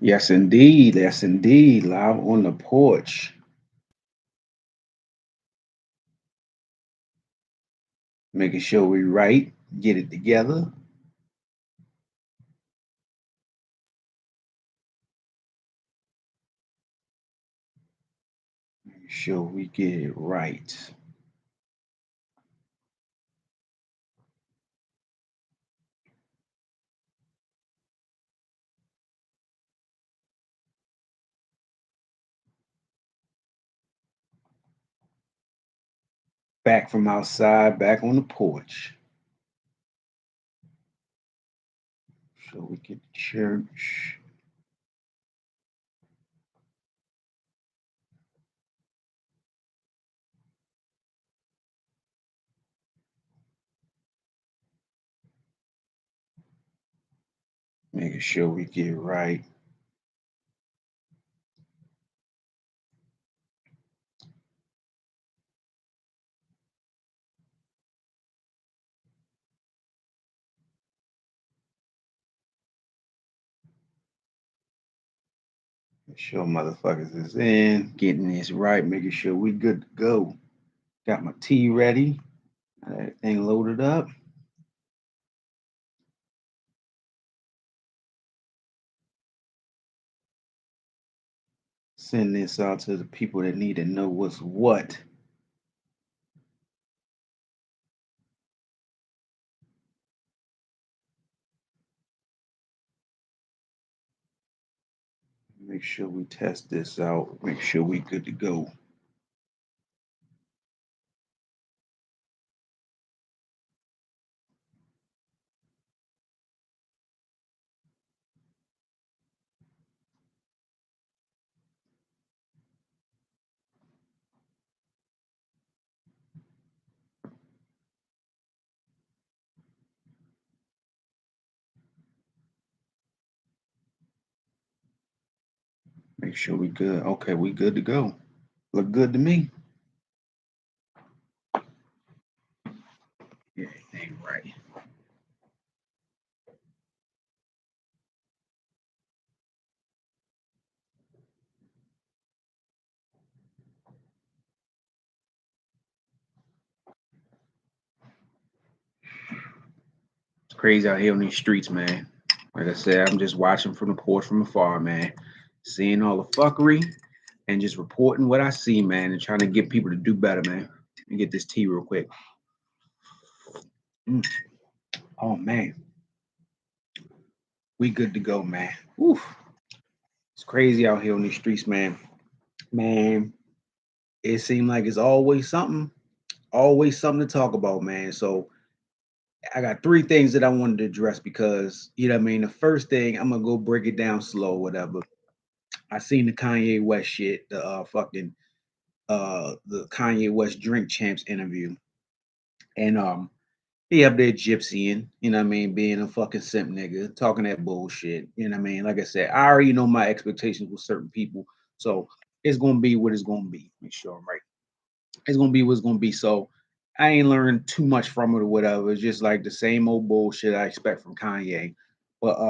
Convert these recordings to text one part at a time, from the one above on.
Yes, indeed. Yes, indeed. Live on the porch. Making sure we right, get it together. Making sure we get it right. Back from outside, back on the porch. So we get to church. Making sure we get it right. Make sure motherfuckers is in, getting this right, making sure we good to go. Got my tea ready. Got everything loaded up. Send this out to the people that need to know what's what. Make sure we test this out. Make sure we good to go. Make sure we good. Okay, we good to go. Look good to me. Yeah, everything right. It's crazy out here on these streets, man. Like I said, I'm just watching from the porch from afar, man. Seeing all the fuckery and just reporting what I see, man, and trying to get people to do better, man. And get this tea real quick. Mm. Oh man, we good to go, man. Oof. It's crazy out here on these streets, man. Man, it seems like it's always something to talk about, man. So I got three things that I wanted to address because you know what I mean. The first thing I'm gonna go break it down slow, whatever. I seen the Kanye West shit, the Kanye West Drink Champs interview, and he up there gypsying, you know what I mean, being a fucking simp nigga, talking that bullshit. You know what I mean? Like I said, I already know my expectations with certain people, so it's gonna be what it's gonna be. Make sure I'm right. It's gonna be what's gonna be. So I ain't learned too much from it or whatever. It's just like the same old bullshit I expect from Kanye. But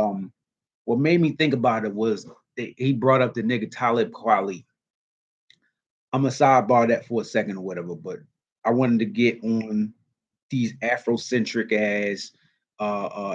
what made me think about it was that he brought up the nigga Talib Kweli. I'm gonna sidebar that for a second or whatever, but I wanted to get on these Afrocentric as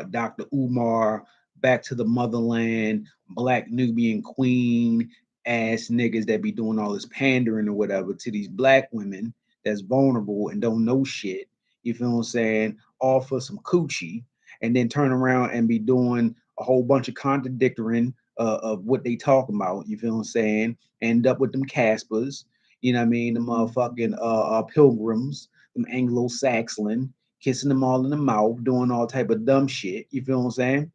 Dr. Umar, Back to the Motherland, Black Nubian Queen ass niggas that be doing all this pandering or whatever to these black women that's vulnerable and don't know shit. You feel what I'm saying? All for some coochie, and then turn around and be doing a whole bunch of contradicting of what they talking about. You feel what I'm saying? End up with them Caspers. You know what I mean? The motherfucking pilgrims, them Anglo-Saxon, kissing them all in the mouth, doing all type of dumb shit. You feel what I'm saying?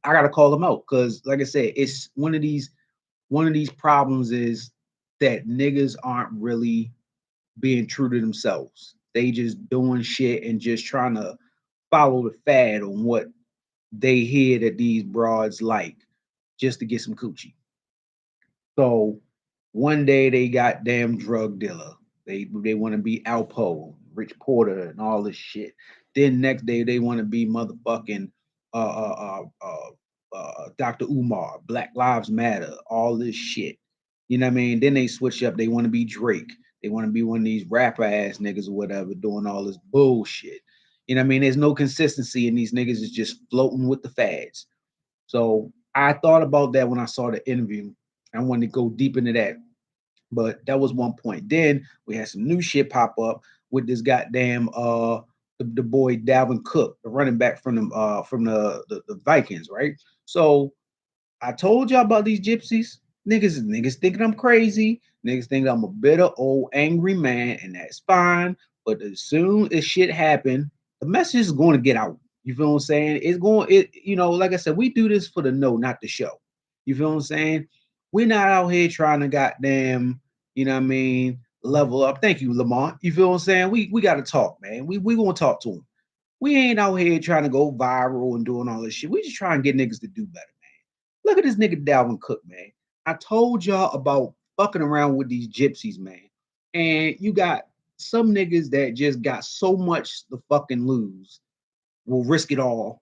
I gotta call them out because, like I said, it's one of these problems is that niggas aren't really being true to themselves. They just doing shit and just trying to follow the fad on what they hear that these broads like just to get some coochie. So one day they got damn drug dealer. They want to be Alpo, Rich Porter, and all this shit. Then next day they want to be motherfucking uh uh uh uh Dr. Umar, Black Lives Matter, all this shit. You know what I mean? Then they switch up. They want to be Drake. They want to be one of these rapper ass niggas or whatever, doing all this bullshit. You know what I mean? There's no consistency, and these niggas is just floating with the fads. So I thought about that when I saw the interview. I wanted to go deep into that, but that was one point. Then we had some new shit pop up with this goddamn the boy Dalvin Cook, the running back from the Vikings, right? So I told y'all about these gypsies. Niggas thinking I'm crazy. Niggas think I'm a bitter old angry man, and that's fine. But as soon as shit happen, the message is going to get out. You feel what I'm saying? It's going, like I said, we do this for the know, not the show. You feel what I'm saying? We're not out here trying to goddamn, you know what I mean, level up. Thank you, Lamont. You feel what I'm saying? We got to talk, man. We gonna talk to him. We ain't out here trying to go viral and doing all this shit. We just trying to get niggas to do better. Look at this nigga Dalvin Cook, man. I told y'all about fucking around with these gypsies, man. And you got some niggas that just got so much to fucking lose, will risk it all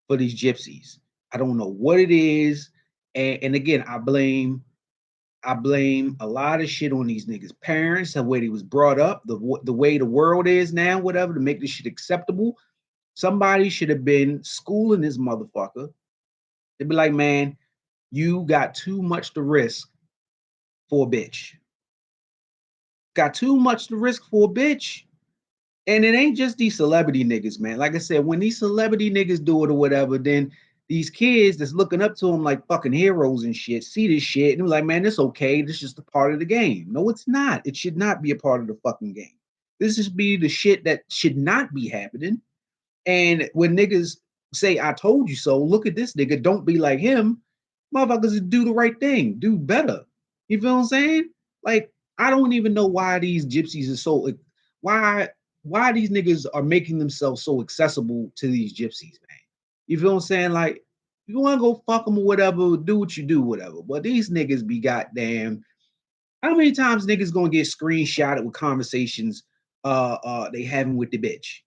for these gypsies. I don't know what it is. And again, I blame a lot of shit on these niggas' parents, the way they was brought up, the way the world is now, whatever, to make this shit acceptable. Somebody should have been schooling this motherfucker. They'd be like, man, you got too much to risk for a bitch. Got too much to risk for a bitch. And it ain't just these celebrity niggas, man. Like I said, when these celebrity niggas do it or whatever, then these kids that's looking up to them like fucking heroes and shit see this shit and they're like, man, it's okay. This is just a part of the game. No, it's not. It should not be a part of the fucking game. This should be the shit that should not be happening. And when niggas say, I told you so, look at this nigga, don't be like him. Motherfuckers do the right thing, do better. You feel what I'm saying? Like, I don't even know why these gypsies are so why why these niggas are making themselves so accessible to these gypsies, man. You feel what I'm saying? Like, you want to go fuck them or whatever, do what you do, whatever. But these niggas be goddamn. How many times niggas gonna get screenshotted with conversations they having with the bitch?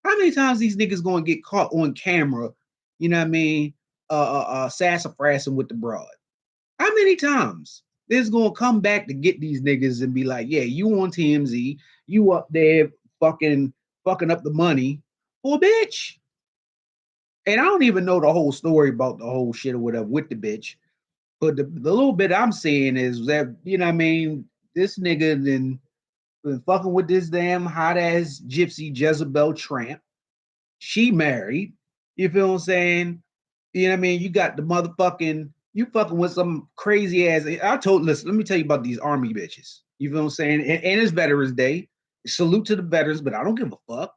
How many times these niggas gonna get caught on camera, you know what I mean, sassafrassing with the broad? How many times? This gonna come back to get these niggas and be like, yeah, you on TMZ, you up there fucking up the money for a bitch. And I don't even know the whole story about the whole shit or whatever with the bitch. But the little bit I'm seeing is that, you know what I mean, this nigga been fucking with this damn hot ass gypsy Jezebel tramp. She married. You feel what I'm saying? You know what I mean? You got the motherfucking, you fucking with some crazy ass. Listen, let me tell you about these army bitches. You feel what I'm saying? And it's Veterans Day. Salute to the veterans, but I don't give a fuck.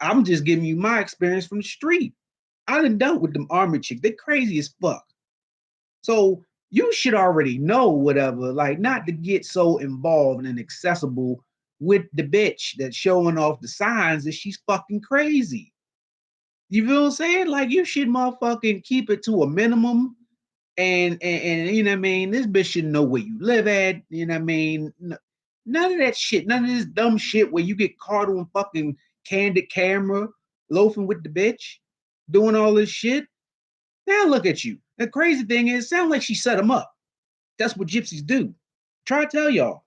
I'm just giving you my experience from the street. I done dealt with them army chicks. They crazy as fuck. So you should already know whatever, like not to get so involved and accessible with the bitch that's showing off the signs that she's fucking crazy. You feel what I'm saying? Like you should motherfucking keep it to a minimum. And you know what I mean? This bitch should know where you live at. You know what I mean? None of that shit, none of this dumb shit where you get caught on fucking candid camera, loafing with the bitch, doing all this shit. Now look at you. The crazy thing is, it sounds like she set him up. That's what gypsies do. Try to tell y'all.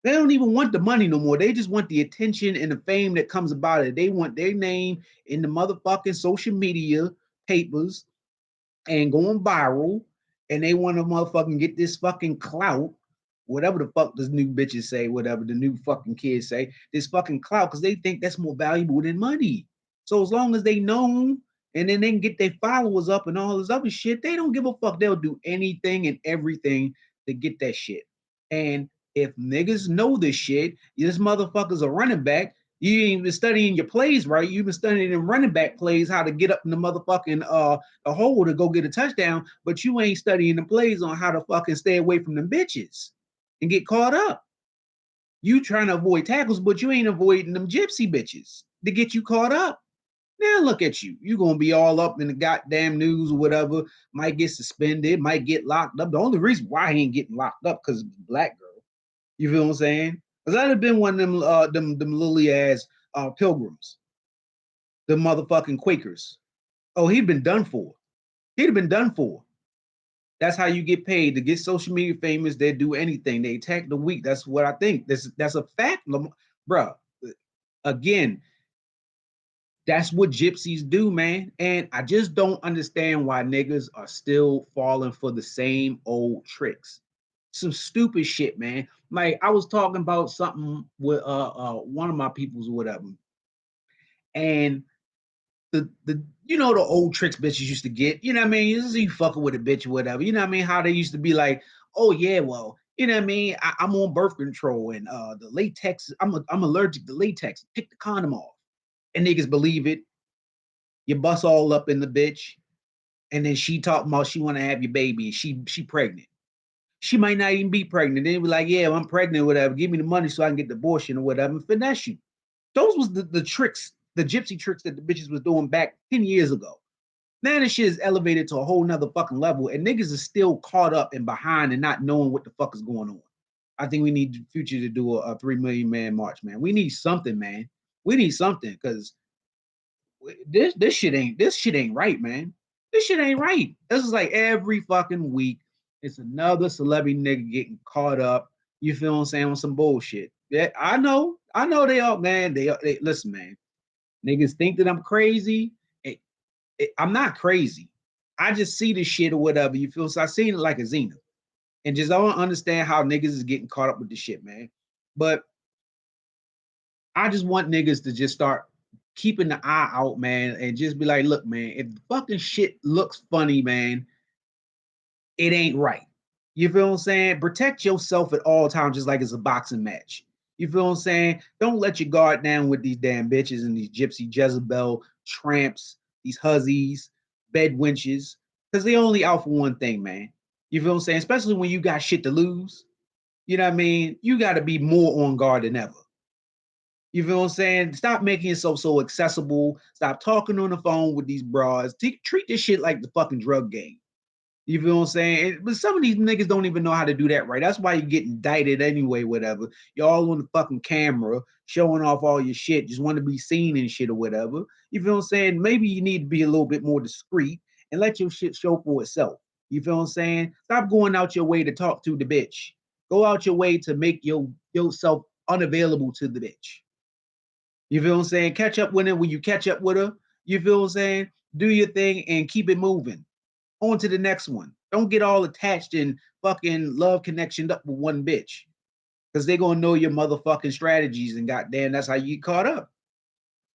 They don't even want the money no more. They just want the attention and the fame that comes about it. They want their name in the motherfucking social media papers and going viral. And they want to motherfucking get this fucking clout, whatever the fuck this new bitches say, whatever the new fucking kids say, this fucking clout, because they think that's more valuable than money. So as long as they know and then they can get their followers up and all this other shit, they don't give a fuck. They'll do anything and everything to get that shit. And if niggas know this shit, this motherfucker's a running back. You ain't been studying your plays, right? You've been studying them running back plays, how to get up in the motherfucking a hole to go get a touchdown, but you ain't studying the plays on how to fucking stay away from them bitches and get caught up. You trying to avoid tackles, but you ain't avoiding them gypsy bitches to get you caught up. Now look at you. You're gonna be all up in the goddamn news or whatever. Might get suspended, might get locked up. The only reason why he ain't getting locked up because it's a black girl. You feel what I'm saying? Because I'd have been one of them lily ass pilgrims, the motherfucking Quakers. Oh, he'd been done for. He'd have been done for. That's how you get paid to get social media famous. They do anything. They attack the weak. That's what I think. That's a fact, bro. Again, that's what gypsies do, man. And I just don't understand why niggas are still falling for the same old tricks. Some stupid shit, man. Like I was talking about something with one of my peoples or whatever, and the you know the old tricks bitches used to get, you know what I mean? This is you fucking with a bitch or whatever. You know what I mean? How they used to be like, oh yeah, well, you know what I mean? I'm on birth control and the latex, I'm allergic to latex. Take the condom off. And niggas believe it. You bust all up in the bitch, and then she talking about she want to have your baby, and she pregnant. She might not even be pregnant. They be like, yeah, well, I'm pregnant or whatever. Give me the money so I can get the abortion or whatever and finesse you. Those was the tricks, the gypsy tricks that the bitches was doing back 10 years ago. Now this shit is elevated to a whole nother fucking level, and niggas is still caught up and behind and not knowing what the fuck is going on. I think we need Future to do a 3 million man march, man. We need something, man. We need something because this shit ain't right, man. This shit ain't right. This is like every fucking week. It's another celebrity nigga getting caught up. You feel what I'm saying, on some bullshit. Yeah, I know. I know they are, man. They listen, man. Niggas think that I'm crazy. I'm not crazy. I just see this shit or whatever. You feel? So I seen it like a zenith, and just don't understand how niggas is getting caught up with this shit, man. But I just want niggas to just start keeping the eye out, man, and just be like, look, man, if the fucking shit looks funny, man, it ain't right. You feel what I'm saying? Protect yourself at all times, just like it's a boxing match. You feel what I'm saying? Don't let your guard down with these damn bitches and these gypsy Jezebel tramps, these hussies, bed wenches, because they only out for one thing, man. You feel what I'm saying? Especially when you got shit to lose. You know what I mean? You got to be more on guard than ever. You feel what I'm saying? Stop making yourself so accessible. Stop talking on the phone with these bras. Treat this shit like the fucking drug game. You feel what I'm saying? But some of these niggas don't even know how to do that right. That's why you get indicted anyway, whatever. You're all on the fucking camera showing off all your shit, just want to be seen and shit or whatever. You feel what I'm saying? Maybe you need to be a little bit more discreet and let your shit show for itself. You feel what I'm saying? Stop going out your way to talk to the bitch. Go out your way to make yourself unavailable to the bitch. You feel what I'm saying? Catch up with her when you catch up with her. You feel what I'm saying? Do your thing and keep it moving. On to the next one. Don't get all attached and fucking love connectioned up with one bitch. Because they're gonna know your motherfucking strategies, and goddamn, that's how you get caught up.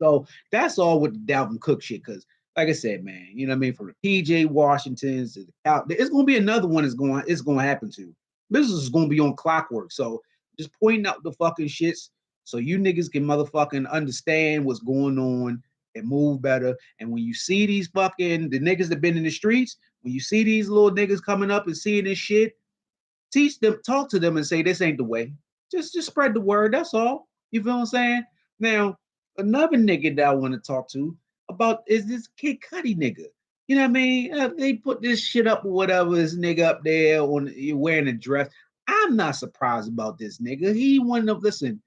So that's all with the Dalvin Cook shit. Because, like I said, man, you know what I mean? From the PJ Washingtons to the out, it's gonna be another one it's gonna happen to. Business is gonna be on clockwork. So just pointing out the fucking shits so you niggas can motherfucking understand what's going on and move better. And when you see these fucking the niggas that been in the streets, when you see these little niggas coming up and seeing this shit, teach them, talk to them, and say this ain't the way. Just spread the word. That's all. You feel what I'm saying? Now, another nigga that I want to talk to about is this Kid Cudi nigga. You know what I mean? They put this shit up or whatever. This nigga up there on wearing a dress. I'm not surprised about this nigga. He one of listen.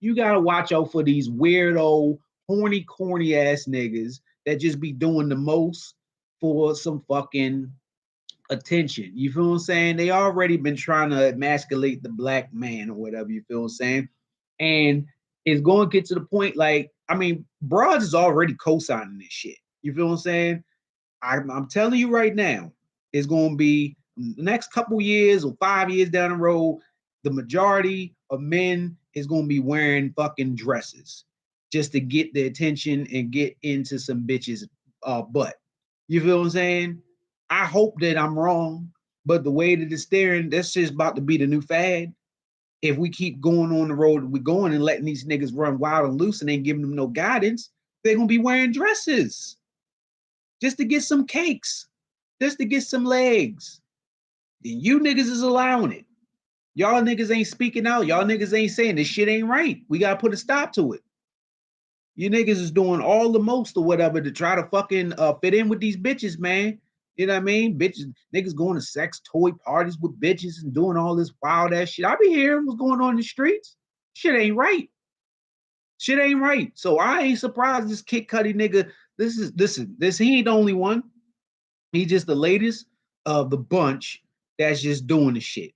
You gotta watch out for these weirdo, horny, corny ass niggas that just be doing the most for some fucking attention. You feel what I'm saying? They already been trying to emasculate the black man or whatever, you feel what I'm saying? And it's going to get to the point like, I mean, Broads is already co-signing this shit. You feel what I'm saying? I'm telling you right now, it's going to be the next couple years or 5 years down the road, the majority of men is going to be wearing fucking dresses just to get the attention and get into some bitches' butt. You feel what I'm saying? I hope that I'm wrong, but the way that it's staring, that's just about to be the new fad. If we keep going on the road we're going and letting these niggas run wild and loose and ain't giving them no guidance, they're gonna be wearing dresses just to get some cakes, just to get some legs. Then you niggas is allowing it. Y'all niggas ain't speaking out. Y'all niggas ain't saying this shit ain't right. We gotta put a stop to it. You niggas is doing all the most or whatever to try to fucking fit in with these bitches, man. You know what I mean? Bitches, niggas going to sex toy parties with bitches and doing all this wild ass shit. I be hearing what's going on in the streets. Shit ain't right. Shit ain't right. So I ain't surprised this Kid Cudi nigga. This he ain't the only one. He's just the latest of the bunch that's just doing the shit.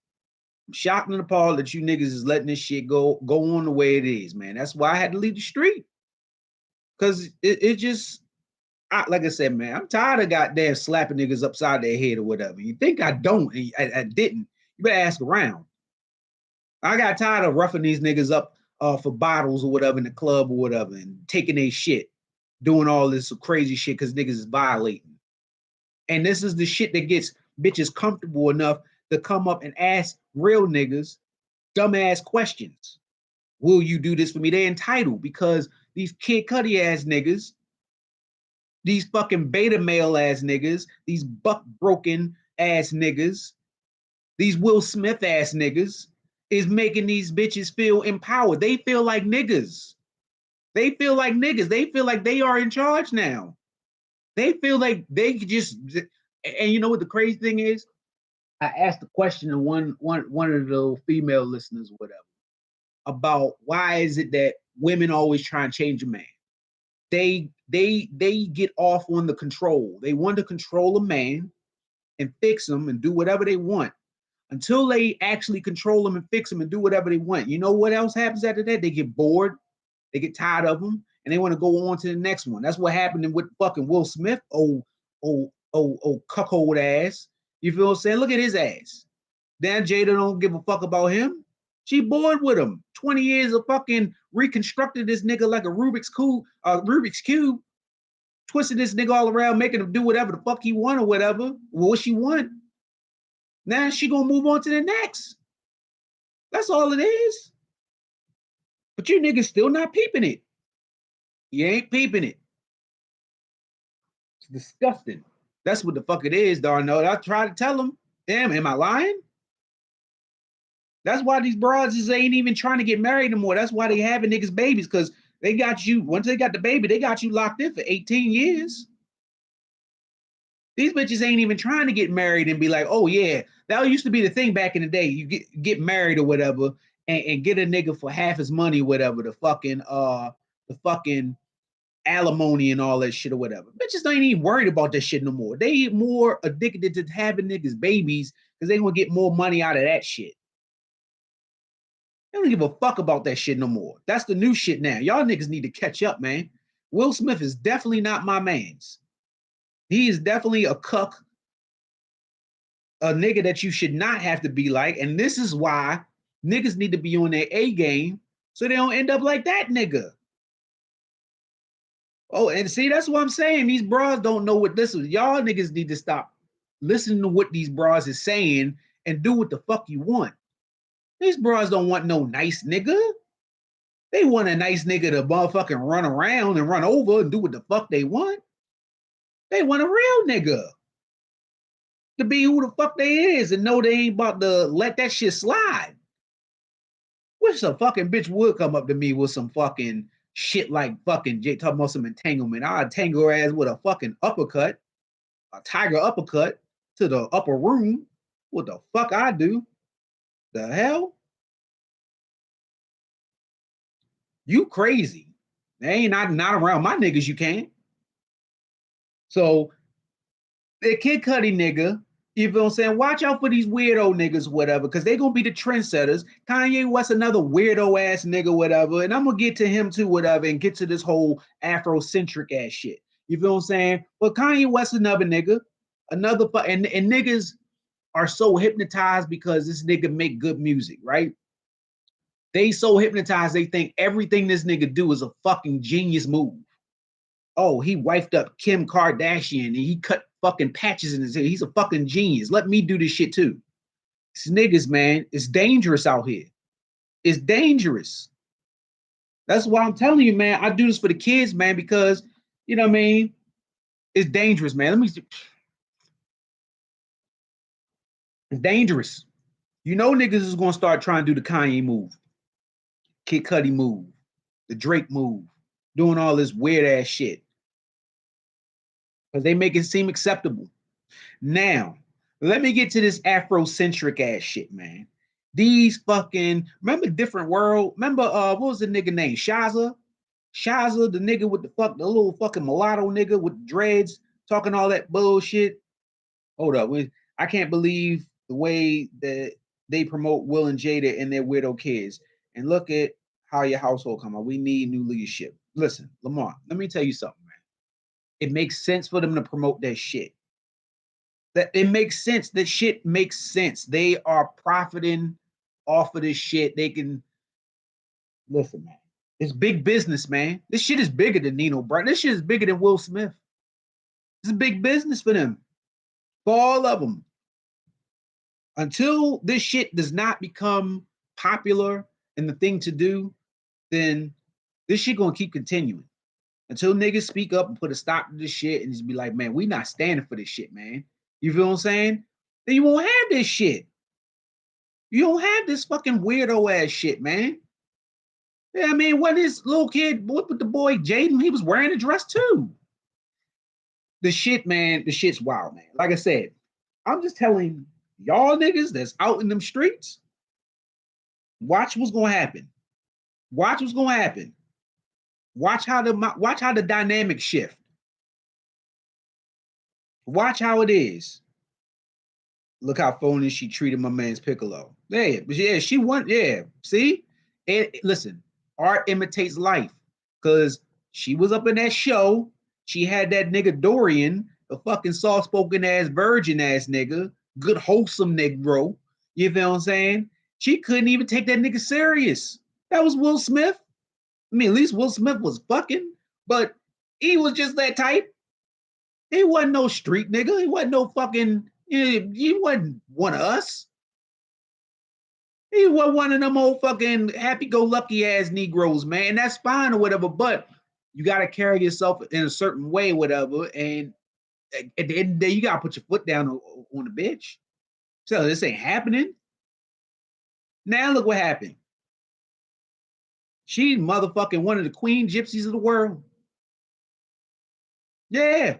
I'm shocked and appalled that you niggas is letting this shit go on the way it is, man. That's why I had to leave the street. Cause it just like I said, man, I'm tired of goddamn slapping niggas upside their head or whatever. You think I don't? I didn't. You better ask around. I got tired of roughing these niggas up for bottles or whatever in the club or whatever and taking their shit, doing all this crazy shit because niggas is violating. And this is the shit that gets bitches comfortable enough to come up and ask real niggas dumbass questions. Will you do this for me? They're entitled because these Kid Cudi ass niggas, these fucking beta male ass niggas, these buck broken ass niggas, these Will Smith ass niggas is making these bitches feel empowered. They feel like niggas. They feel like niggas. They feel like they are in charge now. They feel like they just, and you know what the crazy thing is? I asked a question to one of the female listeners, whatever, about why is it that women always try and change a man? They get off on the control. They want to control a man and fix him and do whatever they want until they actually control them and fix them and do whatever they want. You know what else happens after that? They get bored, they get tired of them, and they want to go on to the next one. That's what happened with fucking Will Smith, cuckold ass. You feel what I'm saying? Look at his ass. Dan Jada don't give a fuck about him. She bored with him. 20 years of fucking reconstructed this nigga like a Rubik's Cube, twisted this nigga all around, making him do whatever the fuck he want or whatever. What she want. Now she gonna move on to the next. That's all it is. But you niggas still not peeping it. You ain't peeping it. It's disgusting. That's what the fuck it is, Darno. I try to tell them. Damn, am I lying? That's why these broads ain't even trying to get married anymore. That's why they having niggas babies, because they got you, once they got the baby, they got you locked in for 18 years. These bitches ain't even trying to get married and be like, oh yeah, that used to be the thing back in the day. You get married or whatever and get a nigga for half his money, whatever, the fucking alimony and all that shit or whatever. Bitches ain't even worried about that shit no more. They more addicted to having niggas babies because they gonna get more money out of that shit. They don't give a fuck about that shit no more. That's the new shit now. Y'all niggas need to catch up, man. Will Smith is definitely not my man's. He is definitely a cuck, a nigga that you should not have to be like. And this is why niggas need to be on their A game so they don't end up like that nigga. Oh, and see, that's what I'm saying. These bras don't know what this is. Y'all niggas need to stop listening to what these bras is saying and do what the fuck you want. These bras don't want no nice nigga. They want a nice nigga to motherfucking run around and run over and do what the fuck they want. They want a real nigga to be who the fuck they is and know they ain't about to let that shit slide. Wish a fucking bitch would come up to me with some fucking shit like fucking Jay talking about some entanglement. I'd tangle her ass with a fucking uppercut, a tiger uppercut to the upper room. What the fuck I do? The hell? You crazy. They ain't not around my niggas, you can't. So the Kid Cudi nigga, you feel what I'm saying? Watch out for these weirdo niggas, whatever, because they gonna be the trendsetters. Kanye West, another weirdo ass nigga, whatever. And I'm gonna get to him too, whatever, and get to this whole afrocentric ass shit. You feel what I'm saying? But Kanye West, another nigga, another and niggas are so hypnotized because this nigga make good music, right? They so hypnotized they think everything this nigga do is a fucking genius move. Oh, he wifed up Kim Kardashian and he cut fucking patches in his head. He's a fucking genius. Let me do this shit too. These niggas, man, it's dangerous out here. It's dangerous. That's why I'm telling you, man, I do this for the kids, man, because, you know what I mean? It's dangerous, man. Let me see. It's dangerous. You know niggas is going to start trying to do the Kanye move, Kid Cudi move, the Drake move, doing all this weird ass shit. Because they make it seem acceptable. Now, let me get to this Afrocentric ass shit, man. These fucking, remember Different World? Remember, what was the nigga name? Shaza? Shaza, the nigga with the little fucking mulatto nigga with dreads, talking all that bullshit. Hold up. I can't believe the way that they promote Will and Jada and their weirdo kids. And look at how your household come out. We need new leadership. Listen, Lamar, let me tell you something, man. It makes sense for them to promote that shit. That it makes sense. That shit makes sense. They are profiting off of this shit. They can listen, man. It's big business, man. This shit is bigger than Nino Brown. This shit is bigger than Will Smith. This is big business for them, for all of them. Until this shit does not become popular and the thing to do, then this shit gonna keep continuing. Until niggas speak up and put a stop to this shit and just be like, man, we not standing for this shit, man. You feel what I'm saying? Then you won't have this shit. You don't have this fucking weirdo ass shit, man. Yeah, I mean, when this little kid, what with the boy Jaden, he was wearing a dress too. The shit, man, the shit's wild, man. Like I said, I'm just telling y'all niggas that's out in them streets, watch what's gonna happen. Watch what's gonna happen. Watch how the dynamic shift. Watch how it is. Look how phony she treated my man's Piccolo. Yeah, she won. Yeah, see? Listen, art imitates life. Because she was up in that show. She had that nigga Dorian, a fucking soft-spoken ass, virgin ass nigga, good wholesome Negro. You feel what I'm saying? She couldn't even take that nigga serious. That was Will Smith. I mean, at least Will Smith was fucking, but he was just that type. He wasn't no street nigga. He wasn't no fucking, he wasn't one of us. He was one of them old fucking happy-go-lucky ass Negroes, man. And that's fine or whatever, but you got to carry yourself in a certain way, whatever. And at the end of the day, you got to put your foot down on the bitch. So this ain't happening. Now look what happened. She's motherfucking one of the queen gypsies of the world. Yeah.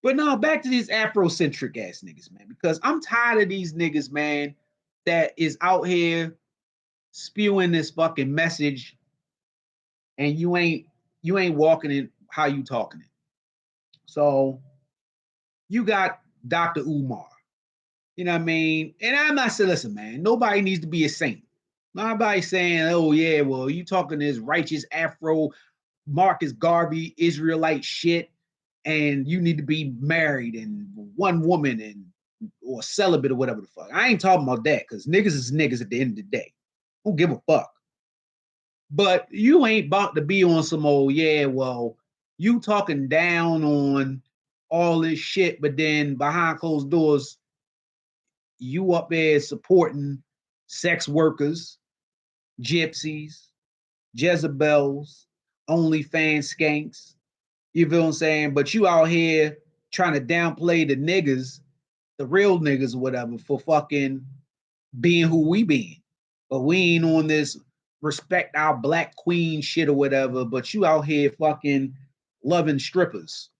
But no, back to these afrocentric ass niggas, man, because I'm tired of these niggas, man, that is out here spewing this fucking message and you ain't walking it how you talking it. So you got Dr. Umar. You know what I mean? And I'm not saying, listen, man, nobody needs to be a saint. Nobody saying, oh, yeah, well, you talking this righteous Afro Marcus Garvey Israelite shit, and you need to be married and one woman and or celibate or whatever the fuck. I ain't talking about that because niggas is niggas at the end of the day. Don't give a fuck. But you ain't about to be on some old, yeah, well, you talking down on all this shit, but then behind closed doors, you up there supporting sex workers, gypsies, Jezebels, OnlyFans skanks. You feel what I'm saying? But you out here trying to downplay the niggas, the real niggas or whatever, for fucking being who we being. But we ain't on this respect our black queen shit or whatever, but you out here fucking loving strippers.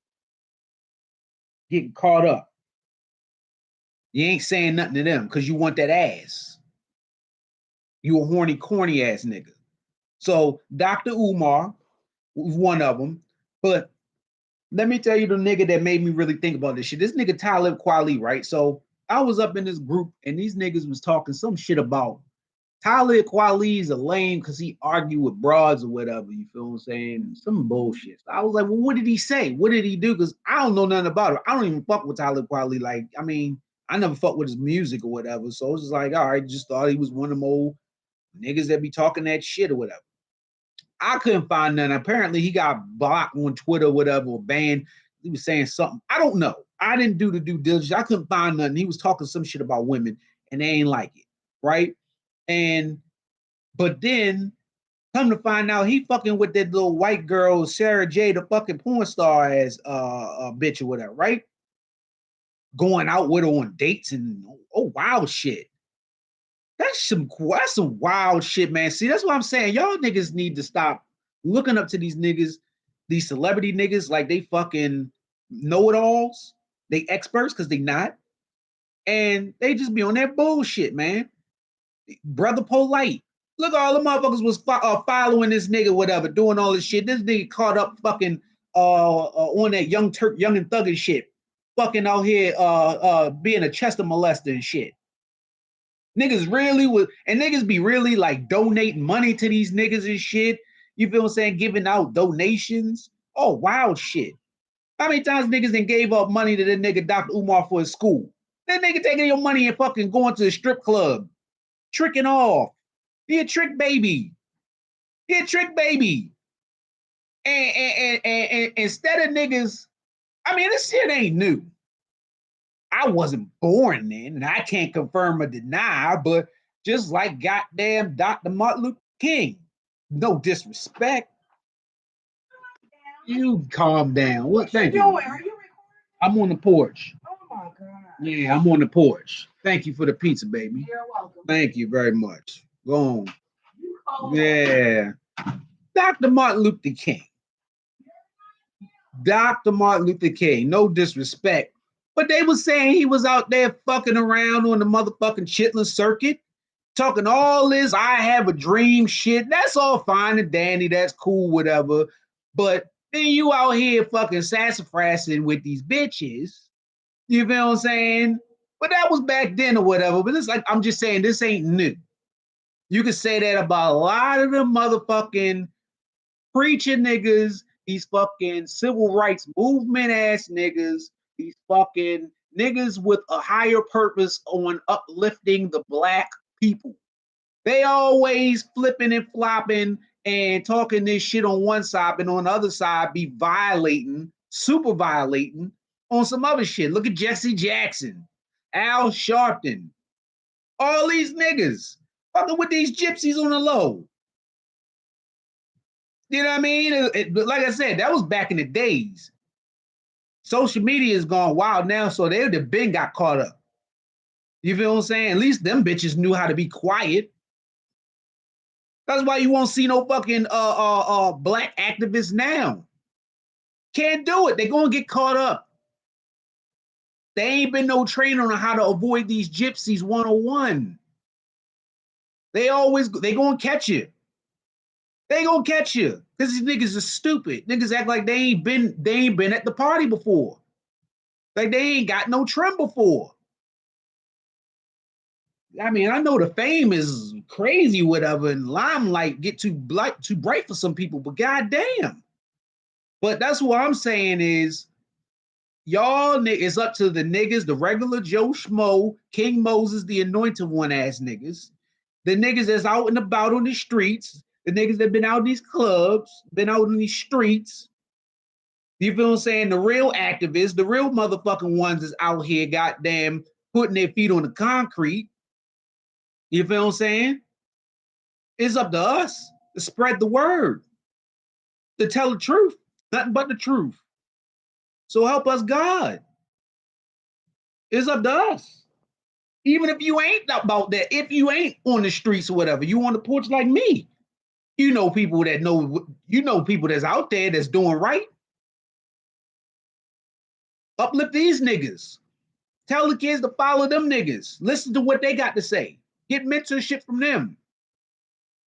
Getting caught up. You ain't saying nothing to them because you want that ass. You a horny, corny ass nigga. So Dr. Umar was one of them. But let me tell you the nigga that made me really think about this shit. This nigga Talib Kweli, right? So I was up in this group and these niggas was talking some shit about Talib Kweli is a lame because he argued with broads or whatever. You feel what I'm saying? Some bullshit. I was like, well, what did he say? What did he do? Because I don't know nothing about it. I don't even fuck with Talib Kweli. Like, I mean, I never fucked with his music or whatever. So I was just like, all right, just thought he was one of them old niggas that be talking that shit or whatever. I couldn't find none. Apparently, he got blocked on Twitter or whatever, or banned. He was saying something. I don't know. I didn't do the due diligence. I couldn't find nothing. He was talking some shit about women, and they ain't like it, right? And but then come to find out he fucking with that little white girl, Sarah J, the fucking porn star as bitch or whatever, right? Going out with her on dates and wild shit. That's some wild shit, man. See, that's what I'm saying. Y'all niggas need to stop looking up to these niggas, these celebrity niggas, like they fucking know-it-alls. They experts because they not. And they just be on that bullshit, man. Brother Polite. Look, all the motherfuckers was following this nigga, whatever, doing all this shit. This nigga caught up fucking on that young and thuggish shit. fucking out here being a Chester molester and shit. Niggas really would, and niggas be really like donating money to these niggas and shit. You feel what I'm saying? Giving out donations. Oh, wild shit. How many times niggas then gave up money to that nigga Dr. Umar for his school? That nigga taking your money and fucking going to the strip club, tricking off. He a trick baby. He a trick baby. And instead of niggas, I mean, this shit ain't new. I wasn't born then, and I can't confirm or deny, but just like goddamn Dr. Martin Luther King, no disrespect. You calm down. What? Thank you. Are you recording? I'm on the porch. Oh my God. Yeah, I'm on the porch. Thank you for the pizza, baby. You're welcome. Thank you very much. Go on. Yeah. Dr. Martin Luther King. Dr. Martin Luther King. No disrespect. But they was saying he was out there fucking around on the motherfucking Chitlin circuit, talking all this I have a dream shit. That's all fine and dandy. That's cool, whatever. But then you out here fucking sassafrassing with these bitches. You feel what I'm saying? But that was back then or whatever. But it's like, I'm just saying, this ain't new. You could say that about a lot of them motherfucking preaching niggas, these fucking civil rights movement ass niggas, these fucking niggas with a higher purpose on uplifting the black people. They always flipping and flopping and talking this shit on one side, and on the other side be violating, super violating on some other shit. Look at Jesse Jackson, Al Sharpton, all these niggas fucking with these gypsies on the low. You know what I mean? But like I said, that was back in the days. Social media is gone wild now, so they'd have been got caught up. You feel what I'm saying? At least them bitches knew how to be quiet. That's why you won't see no fucking black activists now. Can't do it. They're gonna get caught up. There ain't been no training on how to avoid these gypsies 101. They gonna catch you. They gonna catch you. Because these niggas are stupid. Niggas act like they ain't been at the party before. Like they ain't got no trim before. I mean, I know the fame is crazy, whatever, and limelight get too bright for some people, but goddamn. But that's what I'm saying is, y'all, it's up to the niggas, the regular Joe Schmo, King Moses, the anointed one ass niggas, the niggas that's out and about on the streets, the niggas that been out in these clubs, been out in these streets. You feel what I'm saying? The real activists, the real motherfucking ones is out here, goddamn, putting their feet on the concrete. You feel what I'm saying? It's up to us to spread the word, to tell the truth, nothing but the truth. So help us, God. It's up to us. Even if you ain't about that, if you ain't on the streets or whatever, you on the porch like me. You know people people that's out there that's doing right. Uplift these niggas. Tell the kids to follow them niggas. Listen to what they got to say. Get mentorship from them.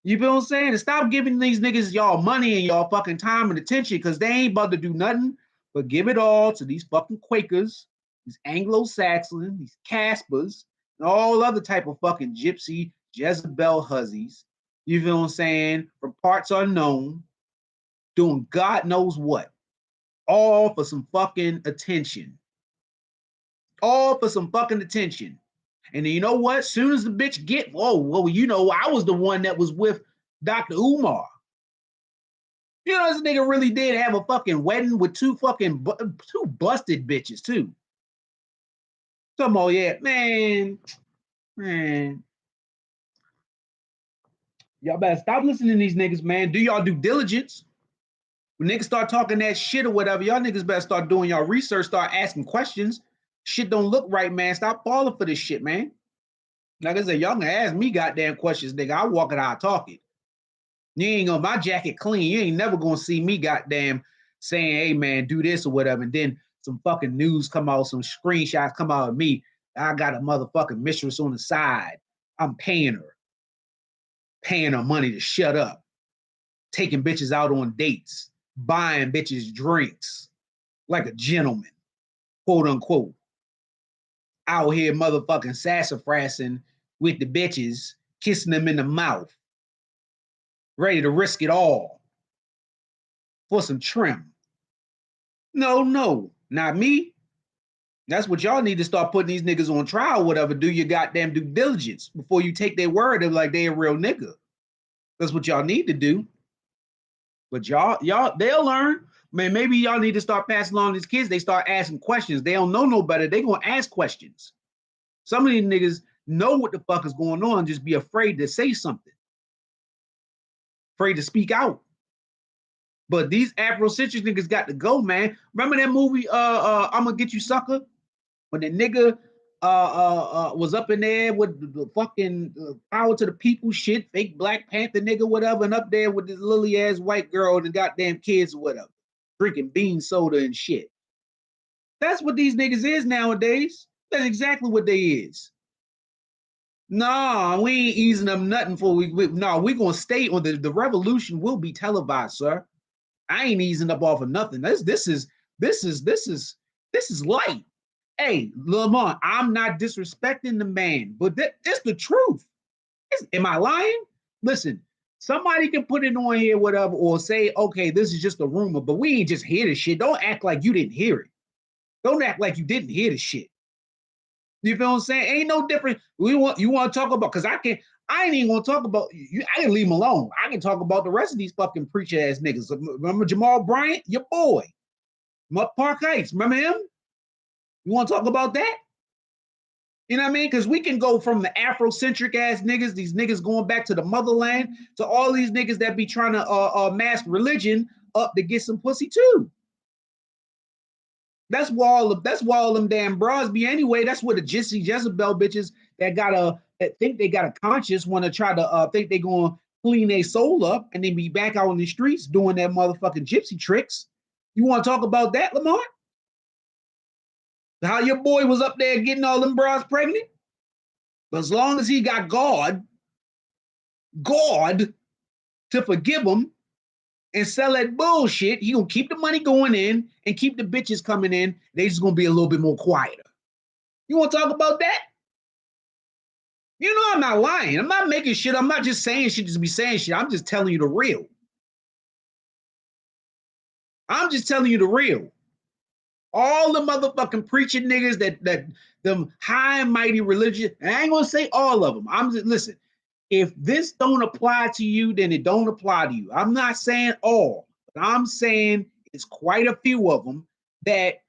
You feel what I'm saying? And stop giving these niggas y'all money and y'all fucking time and attention because they ain't about to do nothing but give it all to these fucking Quakers, these Anglo-Saxons, these Caspers, and all other type of fucking gypsy Jezebel hussies. You feel what I'm saying? From parts unknown, doing God knows what. All for some fucking attention. All for some fucking attention. And then you know what? Soon as the bitch get, well, you know, I was the one that was with Dr. Umar. You know, this nigga really did have a fucking wedding with two busted bitches too. Come on, yeah, man. Y'all better stop listening to these niggas, man. Do y'all due diligence. When niggas start talking that shit or whatever, y'all niggas better start doing y'all research, start asking questions. Shit don't look right, man. Stop falling for this shit, man. Like I said, y'all can ask me goddamn questions, nigga. I walk it out, I talk it. You ain't gonna, my jacket clean. You ain't never gonna see me goddamn saying, hey man, do this or whatever. And then some fucking news come out, some screenshots come out of me. I got a motherfucking mistress on the side. I'm paying her money to shut up, taking bitches out on dates, buying bitches drinks like a gentleman. quote unquote, out here motherfucking sassafrassing with the bitches, kissing them in the mouth, ready to risk it all for some trim. No, not me. That's what y'all need to start putting these niggas on trial, whatever. Do your goddamn due diligence before you take their word of like they a real nigga. That's what y'all need to do. But y'all, they'll learn. Man, maybe y'all need to start passing along these kids. They start asking questions. They don't know no better. They gonna ask questions. Some of these niggas know what the fuck is going on, just be afraid to say something. Afraid to speak out. But these afrocentric niggas got to go, man. Remember that movie, I'm Gonna Get You Sucker? When the nigga was up in there with the fucking power to the people shit, fake Black Panther nigga, whatever, and up there with this lily ass white girl and the goddamn kids or whatever, drinking bean soda and shit. That's what these niggas is nowadays. That's exactly what they is. Nah, we ain't easing them nothing for we gonna stay on the revolution will be televised, sir. I ain't easing up off of nothing. This is light. Hey, Lamont, I'm not disrespecting the man, but it's the truth. Am I lying? Listen, somebody can put it on here, whatever, or say, okay, this is just a rumor, but we ain't just hear the shit. Don't act like you didn't hear it. Don't act like you didn't hear the shit. You feel what I'm saying? Ain't no different. You want to talk about, because I ain't even gonna talk about you. I can leave them alone. I can talk about the rest of these fucking preacher ass niggas. Remember Jamal Bryant, your boy, Park Heights. Remember him? You want to talk about that? You know what I mean? Because we can go from the Afrocentric ass niggas, these niggas going back to the motherland, to all these niggas that be trying to mask religion up to get some pussy too. That's why all them damn bras be anyway. That's where the gypsy Jezebel bitches that think they got a conscience want to try to think they gonna clean their soul up and then be back out on the streets doing that motherfucking gypsy tricks. You want to talk about that, Lamar? How your boy was up there getting all them bras pregnant? But as long as he got God to forgive him and sell that bullshit, he gonna keep the money going in and keep the bitches coming in. They just gonna be a little bit more quieter. You want to talk about that? You know I'm not lying. I'm not making shit. I'm not just saying shit just to be saying shit. I'm just telling you the real. I'm just telling you the real. All the motherfucking preaching niggas that them high and mighty religion, and I ain't gonna say all of them. I'm just listen. If this don't apply to you, then it don't apply to you. I'm not saying all, but I'm saying it's quite a few of them that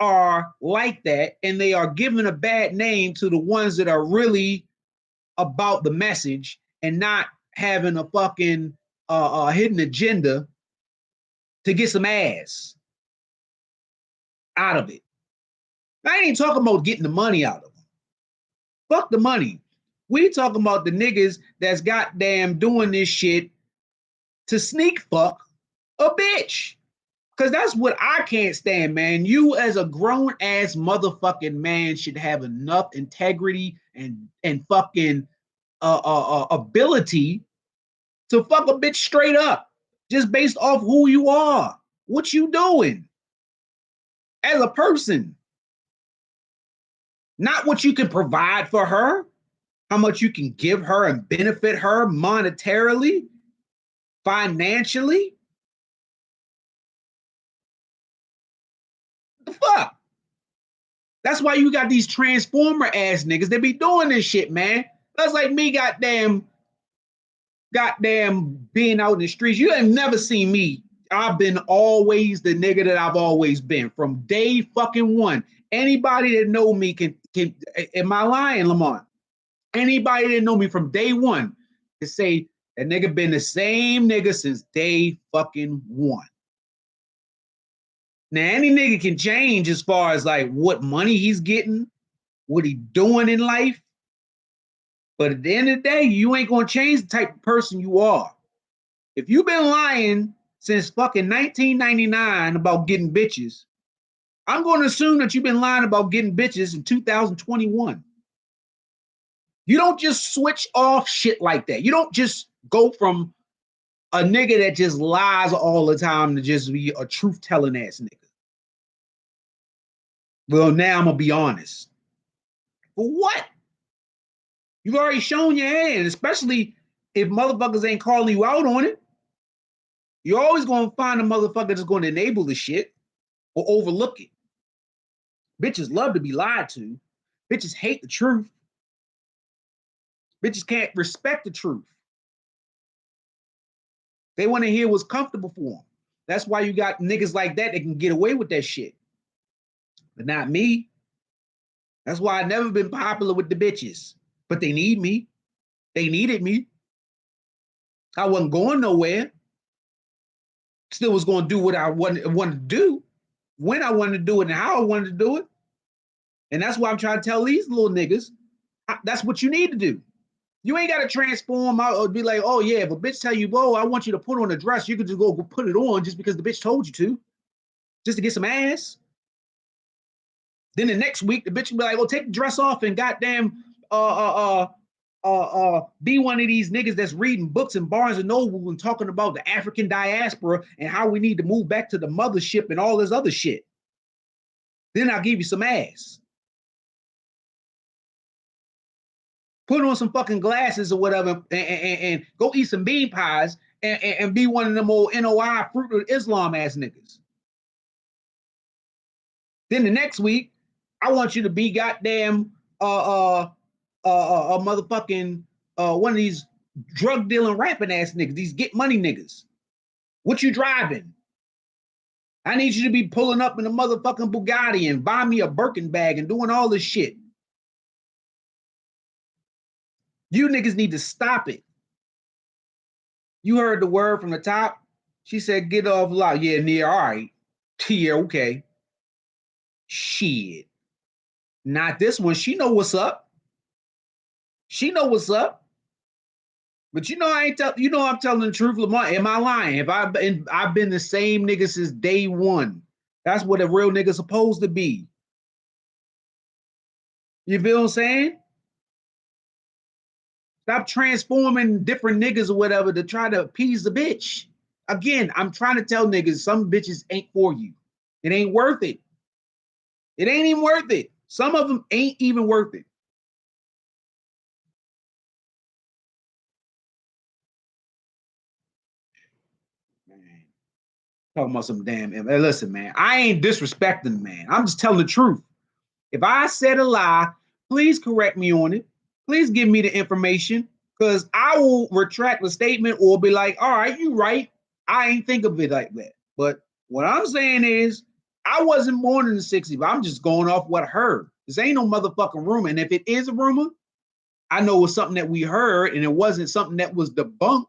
are like that, and they are giving a bad name to the ones that are really about the message and not having a fucking hidden agenda to get some ass out of it. I ain't talking about getting the money out of them. Fuck the money. We talking about the niggas that's goddamn doing this shit to sneak fuck a bitch. Because that's what I can't stand, man. You as a grown ass motherfucking man should have enough integrity and fucking ability to fuck a bitch straight up, just based off who you are, what you doing as a person, not what you can provide for her, how much you can give her and benefit her monetarily, financially. The fuck? That's why you got these transformer ass niggas that be doing this shit, man. That's like me, goddamn being out in the streets. You have never seen me. I've been always the nigga that I've always been from day fucking one. Anybody that know me can am I lying, Lamont? Anybody that know me from day one can say that nigga been the same nigga since day fucking one. Now, any nigga can change as far as like what money he's getting, what he doing in life. But at the end of the day, you ain't gonna change the type of person you are. If you've been lying since fucking 1999 about getting bitches, I'm going to assume that you've been lying about getting bitches in 2021. You don't just switch off shit like that. You don't just go from a nigga that just lies all the time to just be a truth-telling ass nigga. Well, now I'm gonna be honest. For what? You've already shown your hand, especially if motherfuckers ain't calling you out on it. You're always gonna find a motherfucker that's gonna enable the shit or overlook it. Bitches love to be lied to. Bitches hate the truth. Bitches can't respect the truth. They want to hear what's comfortable for them. That's why you got niggas like that can get away with that shit. But not me. That's why I never been popular with the bitches. But they need me. They needed me. I wasn't going nowhere. Still was going to do what I wanted to do, when I wanted to do it, and how I wanted to do it. And that's why I'm trying to tell these little niggas, that's what you need to do. You ain't got to transform out or be like, oh yeah, if a bitch tell you, whoa, I want you to put on a dress, you could just go put it on just because the bitch told you to, just to get some ass. Then the next week, the bitch will be like, oh, take the dress off and goddamn be one of these niggas that's reading books in Barnes and Noble and talking about the African diaspora and how we need to move back to the mothership and all this other shit. Then I'll give you some ass. Put on some fucking glasses or whatever and go eat some bean pies and be one of them old NOI fruit of Islam ass niggas. Then the next week, I want you to be goddamn a motherfucking one of these drug dealing rapping ass niggas, these get money niggas. What you driving? I need you to be pulling up in a motherfucking Bugatti and buy me a Birkin bag and doing all this shit. You niggas need to stop it. You heard the word from the top. She said, get off loud. Yeah, Nia, all right. Yeah, okay. Shit. Not this one. She know what's up. She know what's up. But you know I ain't tell you know I'm telling the truth, Lamar. Am I lying? If I've been the same nigga since day one. That's what a real nigga supposed to be. You feel what I'm saying? Stop transforming different niggas or whatever to try to appease the bitch. Again, I'm trying to tell niggas some bitches ain't for you. It ain't worth it. It ain't even worth it. Some of them ain't even worth it. Man, talking about some damn. Hey, listen, man, I ain't disrespecting, man. I'm just telling the truth. If I said a lie, please correct me on it. Please give me the information because I will retract the statement or be like, all right, you right. I ain't think of it like that. But what I'm saying is, I wasn't born in the 60s, but I'm just going off what I heard. This ain't no motherfucking rumor. And if it is a rumor, I know it was something that we heard and it wasn't something that was debunked.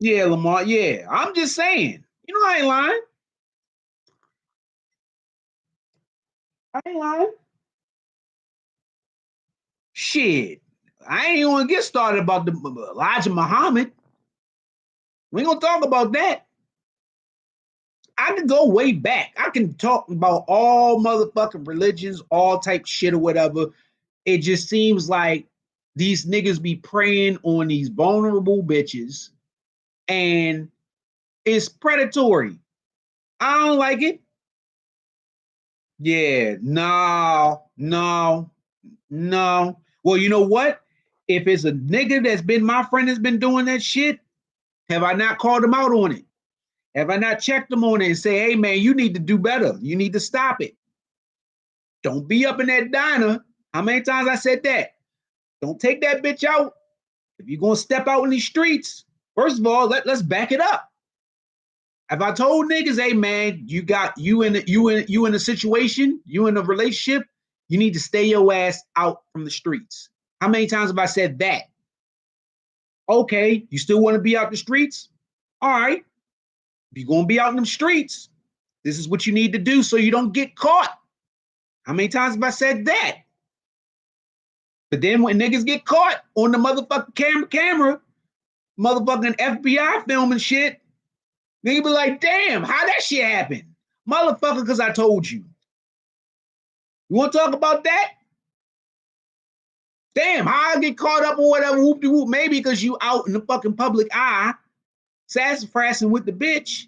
Yeah, Lamar. Yeah, I'm just saying. You know, I ain't lying. I ain't lying. Shit. I ain't even gonna get started about the Elijah Muhammad. We ain't gonna talk about that. I can go way back. I can talk about all motherfucking religions, all type shit or whatever. It just seems like these niggas be preying on these vulnerable bitches and it's predatory. I don't like it. Yeah, no, no, no. Well, you know what? If it's a nigga that's been my friend that's been doing that shit, have I not called him out on it? Have I not checked him on it and say, hey man, you need to do better. You need to stop it. Don't be up in that diner. How many times I said that? Don't take that bitch out. If you're gonna step out in these streets, first of all, let's back it up. If I told niggas, hey man, you in a situation, you in a relationship, you need to stay your ass out from the streets. How many times have I said that? Okay, you still want to be out the streets? All right. If you're gonna be out in them streets, this is what you need to do so you don't get caught. How many times have I said that? But then when niggas get caught on the motherfucking camera, motherfucking FBI filming shit, nigga be like, damn, how that shit happen? Motherfucker, because I told you. You want to talk about that? Damn, how I get caught up or whatever, whoop-de-whoop, maybe because you out in the fucking public eye, sassafrassing with the bitch.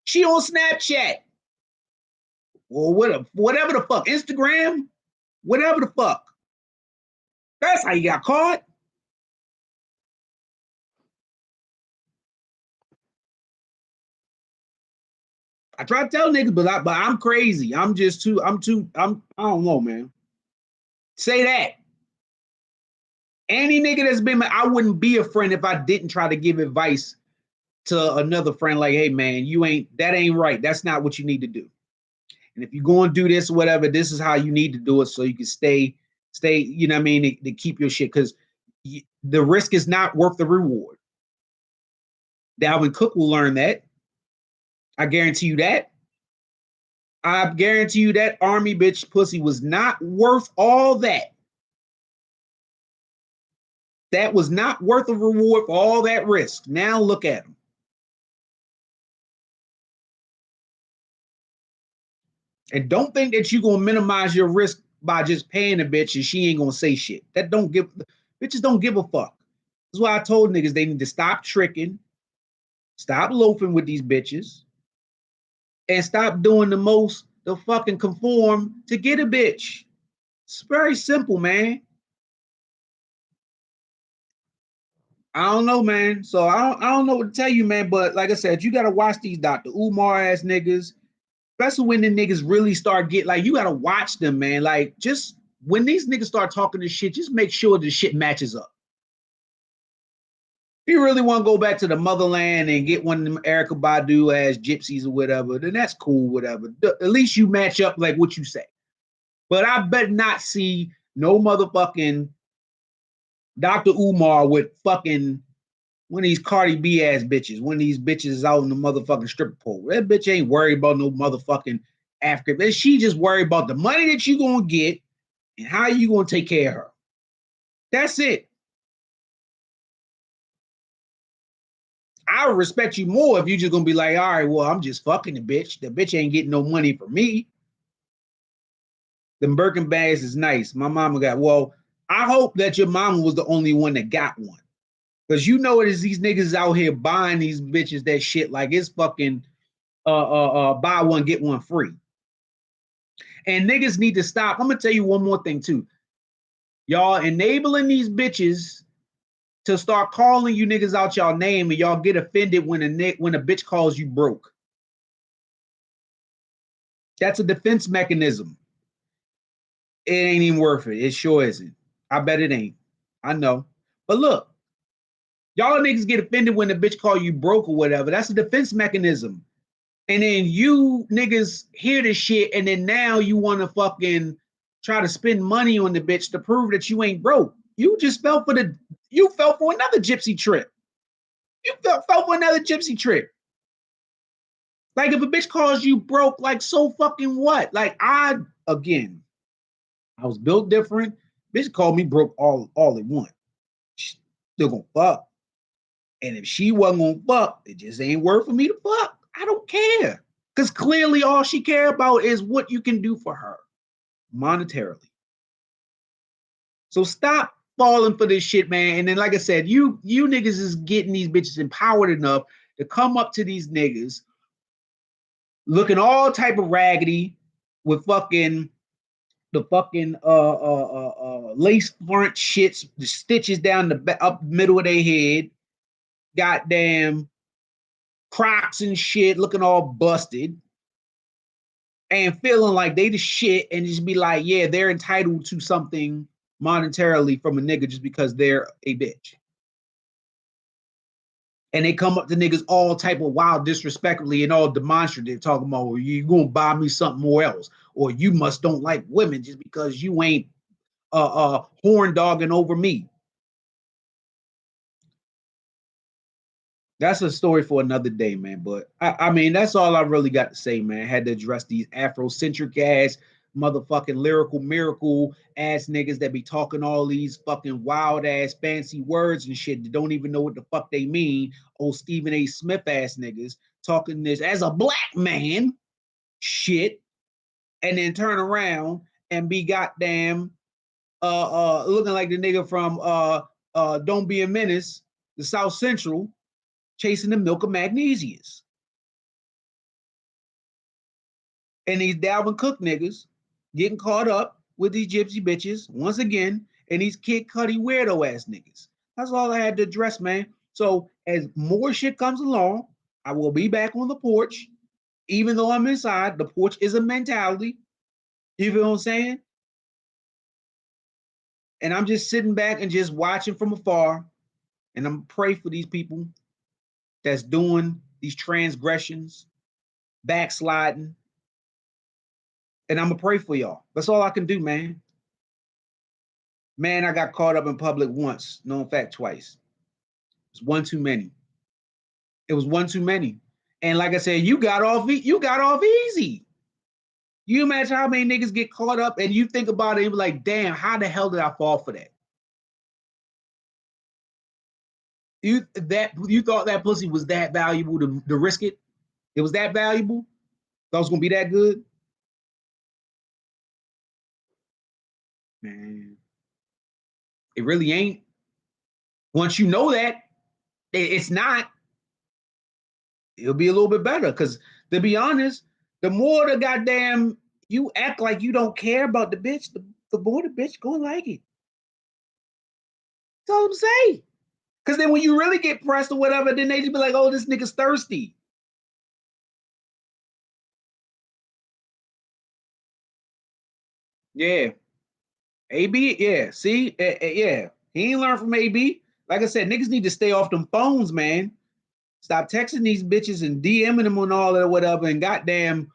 She on Snapchat. or whatever the fuck, Instagram, whatever the fuck. That's how you got caught. I try to tell niggas, but I'm crazy. I don't know, man. Say that. Any nigga that's been, I wouldn't be a friend if I didn't try to give advice to another friend, like, hey man, that ain't right. That's not what you need to do. And if you're going to do this or whatever, this is how you need to do it so you can stay, you know what I mean, to keep your shit. Because the risk is not worth the reward. Dalvin Cook will learn that. I guarantee you that. I guarantee you that army bitch pussy was not worth all that. That was not worth a reward for all that risk. Now look at him. And don't think that you're gonna minimize your risk by just paying a bitch and she ain't gonna say shit. Bitches don't give a fuck. That's why I told niggas they need to stop tricking, stop loafing with these bitches, and stop doing the fucking conform to get a bitch. It's very simple, man. I don't know, man. So I don't know what to tell you, man. But like I said, you gotta watch these Dr. Umar ass niggas, especially when the niggas really start you gotta watch them, man. Like, just when these niggas start talking this shit, just make sure the shit matches up. If you really want to go back to the motherland and get one of them Erykah Badu ass gypsies or whatever, then that's cool, whatever. At least you match up like what you say. But I bet not see no motherfucking Dr. Umar with fucking one of these Cardi B ass bitches. One of these bitches is out in the motherfucking stripper pole. That bitch ain't worried about no motherfucking African. She just worried about the money that you gonna get and how you gonna take care of her. That's it. I would respect you more if you just gonna be like, all right, well, I'm just fucking the bitch. The bitch ain't getting no money from me. The Birkin bags is nice. My mama got, well, I hope that your mama was the only one that got one. Because you know it is these niggas out here buying these bitches that shit like it's fucking buy one, get one free. And niggas need to stop. I'm gonna tell you one more thing too. Y'all enabling these bitches to start calling you niggas out y'all name, and y'all get offended when a bitch calls you broke. That's a defense mechanism. It ain't even worth it. It sure isn't. I bet it ain't. I know. But look, y'all niggas get offended when the bitch call you broke or whatever. That's a defense mechanism. And then you niggas hear this shit, and then now you want to fucking try to spend money on the bitch to prove that you ain't broke. You just fell for another gypsy trick. You fell for another gypsy trick. Like, if a bitch calls you broke, like, so fucking what? Like, I was built different. Bitch called me broke all at once. She still gonna fuck. And if she wasn't gonna fuck, it just ain't worth for me to fuck. I don't care. Because clearly all she care about is what you can do for her monetarily. So stop falling for this shit, man. And then, like I said, you niggas is getting these bitches empowered enough to come up to these niggas looking all type of raggedy with fucking the fucking lace front shits, the stitches down the up middle of their head, goddamn Crocs and shit, looking all busted, and feeling like they the shit, and just be like, yeah, they're entitled to something monetarily from a nigga just because they're a bitch. And they come up to niggas all type of wild disrespectfully and all demonstrative, talking about, well, you gonna buy me something more else, or you must don't like women just because you ain't horn dogging over me. That's a story for another day, man. But I mean, that's all I really got to say, man. I had to address these afrocentric ass, motherfucking lyrical miracle ass niggas that be talking all these fucking wild ass fancy words and shit that don't even know what the fuck they mean. Old Stephen A. Smith ass niggas talking this as a black man shit, and then turn around and be goddamn looking like the nigga from Don't Be a Menace, the South Central, chasing the milk of magnesias. And these Dalvin Cook niggas getting caught up with these gypsy bitches once again, and these Kid Cudi weirdo ass niggas. That's all I had to address, man. So as more shit comes along, I will be back on the porch. Even though I'm inside, the porch is a mentality. You feel what I'm saying? And I'm just sitting back and just watching from afar. And I'm pray for these people that's doing these transgressions, backsliding. And I'm gonna pray for y'all. That's all I can do, man. Man, I got caught up in public once, no, in fact, twice. It's one too many. It was one too many. And like I said, you got off easy. You imagine how many niggas get caught up and you think about it and be like, damn, how the hell did I fall for that? You thought that pussy was that valuable to risk it? It was that valuable? Thought it was gonna be that good? Man, it really ain't. Once you know that, it's not. It'll be a little bit better. Because to be honest, the more the goddamn you act like you don't care about the bitch, the more the bitch gonna like it. That's all I'm saying. Because then when you really get pressed or whatever, then they just be like, oh, this nigga's thirsty. Yeah. AB, yeah. See? Yeah. He ain't learned from AB. Like I said, niggas need to stay off them phones, man. Stop texting these bitches and DMing them and all that, whatever. And goddamn,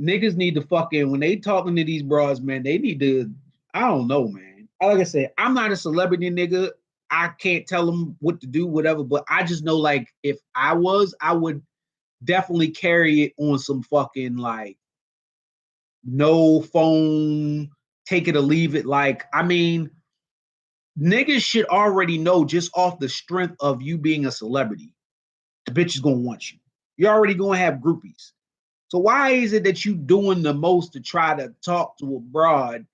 niggas need to fucking, when they talking to these bras, man, they need to, I don't know, man. Like I said, I'm not a celebrity nigga. I can't tell them what to do, whatever. But I just know, like, if I was, I would definitely carry it on some fucking, like, no phone, take it or leave it. Like, I mean, niggas should already know just off the strength of you being a celebrity, the bitch is gonna want you. You're already gonna have groupies. So why is it that you doing the most to try to talk to a broad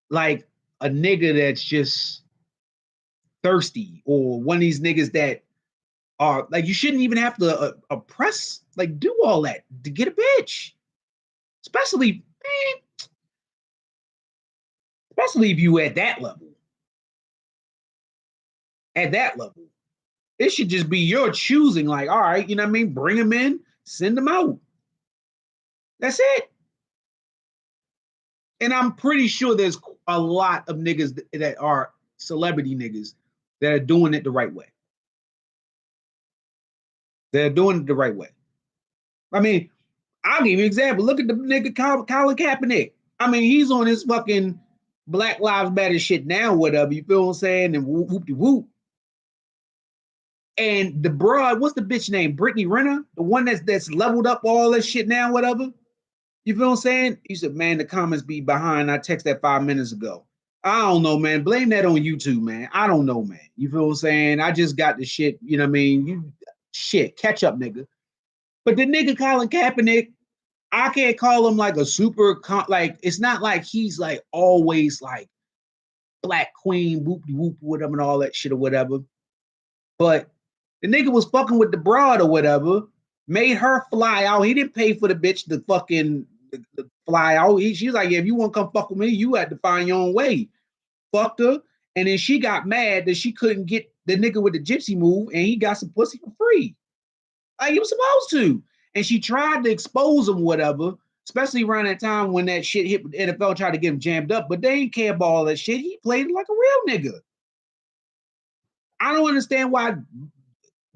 like a nigga that's just thirsty, or one of these niggas that are like, you shouldn't even have to oppress, like, do all that to get a bitch, especially, man, especially if you at that level. At that level, it should just be your choosing. Like, all right, you know what I mean? Bring them in, send them out. That's it. And I'm pretty sure there's a lot of niggas that are celebrity niggas that are doing it the right way. They're doing it the right way. I mean, I'll give you an example. Look at the nigga Colin Kaepernick. I mean, he's on his fucking Black Lives Matter shit now, whatever. You feel what I'm saying? And whoop de whoop. And the broad, what's the bitch name? Brittany Renner, the one that's leveled up all that shit now, whatever. You feel what I'm saying? He said, man, the comments be behind. I texted that 5 minutes ago. I don't know, man. Blame that on YouTube, man. I don't know, man. You feel what I'm saying? I just got the shit, you know what I mean? You shit, catch up, nigga. But the nigga Colin Kaepernick, I can't call him like a super, like, it's not like he's like always like black queen, whoop whoop, whatever, and all that shit or whatever. But the nigga was fucking with the broad or whatever, made her fly out. He didn't pay for the bitch to fucking the fly out. She's like, yeah, if you want to come fuck with me, you had to find your own way. Fucked her. And then she got mad that she couldn't get the nigga with the gypsy move, and he got some pussy for free. Like he was supposed to. And she tried to expose him, whatever, especially around that time when that shit hit, the NFL tried to get him jammed up, but they ain't care about all that shit. He played it like a real nigga. I don't understand why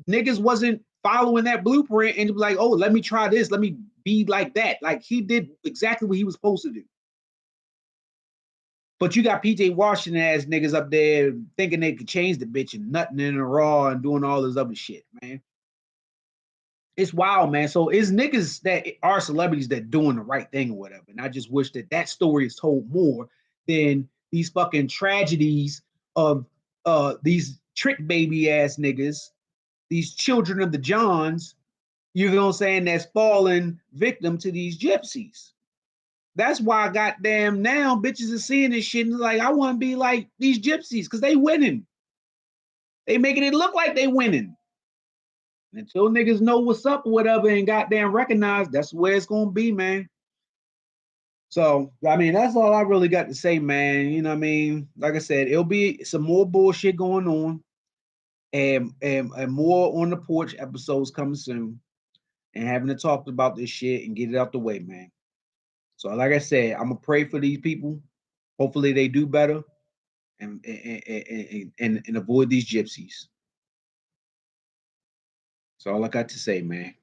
niggas wasn't following that blueprint and be like, oh, let me try this. Let me be like that. Like he did exactly what he was supposed to do. But you got PJ Washington ass niggas up there thinking they could change the bitch and nutting in a raw and doing all this other shit, man. It's wild, man. So it's niggas that are celebrities that doing the right thing or whatever. And I just wish that that story is told more than these fucking tragedies of these trick baby ass niggas, these children of the Johns, you know what I'm saying, that's falling victim to these gypsies. That's why goddamn now bitches are seeing this shit and like, I want to be like these gypsies because they winning. They making it look like they winning. Until niggas know what's up or whatever and goddamn recognize, that's where it's gonna be, man. So I mean, that's all I really got to say, man. You know what I mean? Like I said, it'll be some more bullshit going on, and more on the porch episodes coming soon, and having to talk about this shit and get it out the way, man. So like I said, I'm gonna pray for these people. Hopefully they do better and avoid these gypsies. That's all I got to say, man.